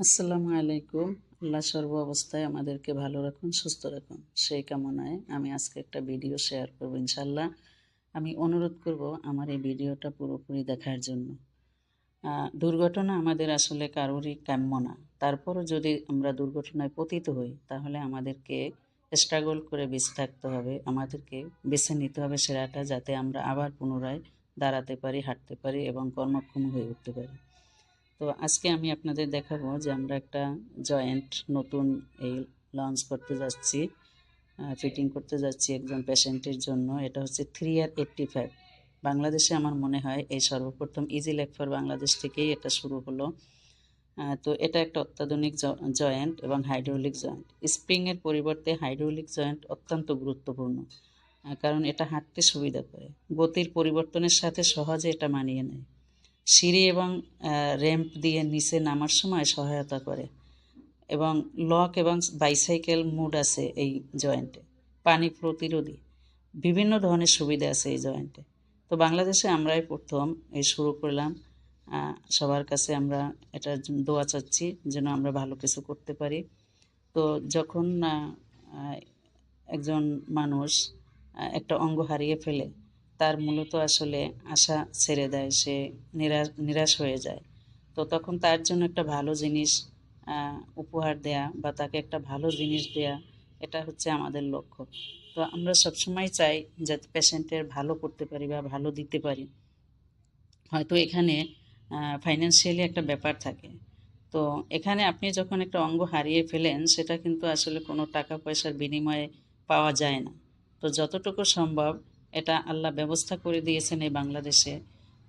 আসসালামু আলাইকুম। আল্লাহ সর্ব অবস্থায় আমাদেরকে ভালো রাখুন, সুস্থ রাখুন। সেই কামনায় আমি আজকে একটা ভিডিও শেয়ার করব ইনশাআল্লাহ। আমি অনুরোধ করব আমার এই ভিডিওটা পুরোপুরি দেখার জন্য। দুর্ঘটনা আমাদের আসলে কারোরই কাম্য না। তারপরও যদি আমরা দুর্ঘটনায় পতিত হই তাহলে আমাদেরকে স্ট্রাগল করে বেঁচে থাকতে হবে। আমাদেরকে বেছে নিতে হবে সেরাটা, যাতে আমরা আবার পুনরায় দাঁড়াতে পারি, হাঁটতে পারি এবং কর্মক্ষম হয়ে উঠতে পারি। তো আজকে আমি আপনাদের দেখাবো যে আমরা একটা জয়েন্ট নতুন এই লঞ্চ করতে যাচ্ছি, ফিটিং করতে যাচ্ছি একজন পেশেন্টের জন্য। এটা হচ্ছে 3R85। বাংলাদেশে আমার মনে হয় এই সর্বপ্রথম ইজি লেগ ফর বাংলাদেশ থেকেই এটা শুরু হলো। তো এটা একটা অত্যাধুনিক জয়েন্ট এবং হাইড্রোলিক জয়েন্ট। স্প্রিংয়ের পরিবর্তে হাইড্রোলিক জয়েন্ট অত্যন্ত গুরুত্বপূর্ণ, কারণ এটা হাঁটতে সুবিধা করে, গতির পরিবর্তনের সাথে সহজে এটা মানিয়ে নেয়। সিঁড়ি এবং র্যাম্প দিয়ে নিচে নামার সময় সহায়তা করে এবং লক এবং বাইসাইকেল মুড আছে এই জয়েন্টে। পানি প্রতিরোধী বিভিন্ন ধরনের সুবিধা আছে এই জয়েন্টে। তো বাংলাদেশে আমরাই প্রথম এই শুরু করলাম। সবার কাছে আমরা এটা দোয়া চাচ্ছি যেন আমরা ভালো কিছু করতে পারি। তো যখন একজন মানুষ একটা অঙ্গ হারিয়ে ফেলে, তার মূলত আসলে আশা ছেড়ে দেয়, সে নিরাশ হয়ে যায়। তো তখন তার জন্য একটা ভালো জিনিস উপহার দেয়া বা তাকে একটা ভালো জিনিস দেয়া, এটা হচ্ছে আমাদের লক্ষ্য। তো আমরা সবসময় চাই যাতে পেশেন্টের ভালো করতে পারি বা ভালো দিতে পারি। হয়তো এখানে ফাইন্যান্সিয়ালি একটা ব্যাপার থাকে। তো এখানে আপনি যখন একটা অঙ্গ হারিয়ে ফেলেন, সেটা কিন্তু আসলে কোনো টাকা পয়সার বিনিময়ে পাওয়া যায় না। তো যতটুকু সম্ভব এটা আল্লাহ ব্যবস্থা করে দিয়েছেন এই বাংলাদেশে,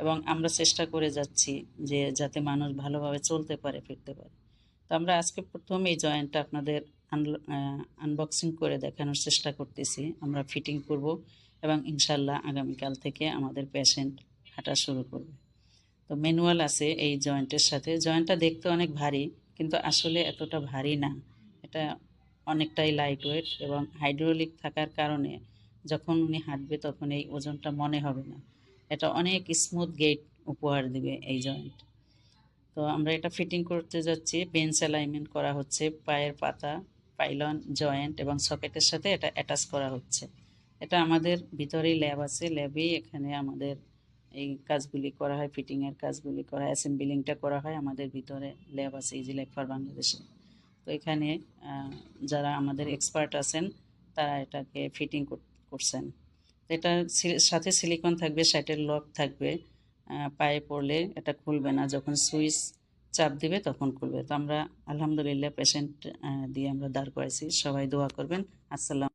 এবং আমরা চেষ্টা করে যাচ্ছি যে যাতে মানুষ ভালোভাবে চলতে পারে, ফিরতে পারে। তো আমরা আজকে প্রথম এই জয়েন্টটা আপনাদের আনবক্সিং করে দেখানোর চেষ্টা করতেছি। আমরা ফিটিং করব এবং ইনশাল্লাহ আগামীকাল থেকে আমাদের পেশেন্ট হাঁটা শুরু করবে। তো ম্যানুয়াল আছে এই জয়েন্টের সাথে। জয়েন্টটা দেখতে অনেক ভারী, কিন্তু আসলে এতটা ভারী না। এটা অনেকটাই লাইট ওয়েট এবং হাইড্রোলিক থাকার কারণে যখন উনি হাঁটবে তখন এই ওজনটা মনে হবে না। এটা অনেক স্মুথ গেট উপহার দিবে এই জয়েন্ট। তো আমরা এটা ফিটিং করতে যাচ্ছি। বেঞ্চ অ্যালাইনমেন্ট করা হচ্ছে, পায়ের পাতা, পাইলন, জয়েন্ট এবং সকেটের সাথে এটা অ্যাটাচ করা হচ্ছে। এটা আমাদের ভিতরেই ল্যাব আছে, ল্যাবেই এখানে আমাদের এই কাজগুলি করা হয়, ফিটিংয়ের কাজগুলি করা হয়, অ্যাসেম্বলিংটা করা হয়। আমাদের ভিতরে ল্যাব আছে ইজি ল্যাব ফর বাংলাদেশে। তো এখানে যারা আমাদের এক্সপার্ট আছেন তারা এটাকে ফিটিং করছেন। এটা সাথে সিলিকন থাকবে, শার্টের লক থাকবে, পায়ে পড়লে এটা খুলবে না, যখন সুইচ চাপ দিবে তখন খুলবে। তো আমরা আলহামদুলিল্লাহ পেশেন্ট দিয়ে আমরা দাঁড় করাইছি। সবাই দোয়া করবেন। আসসালাম।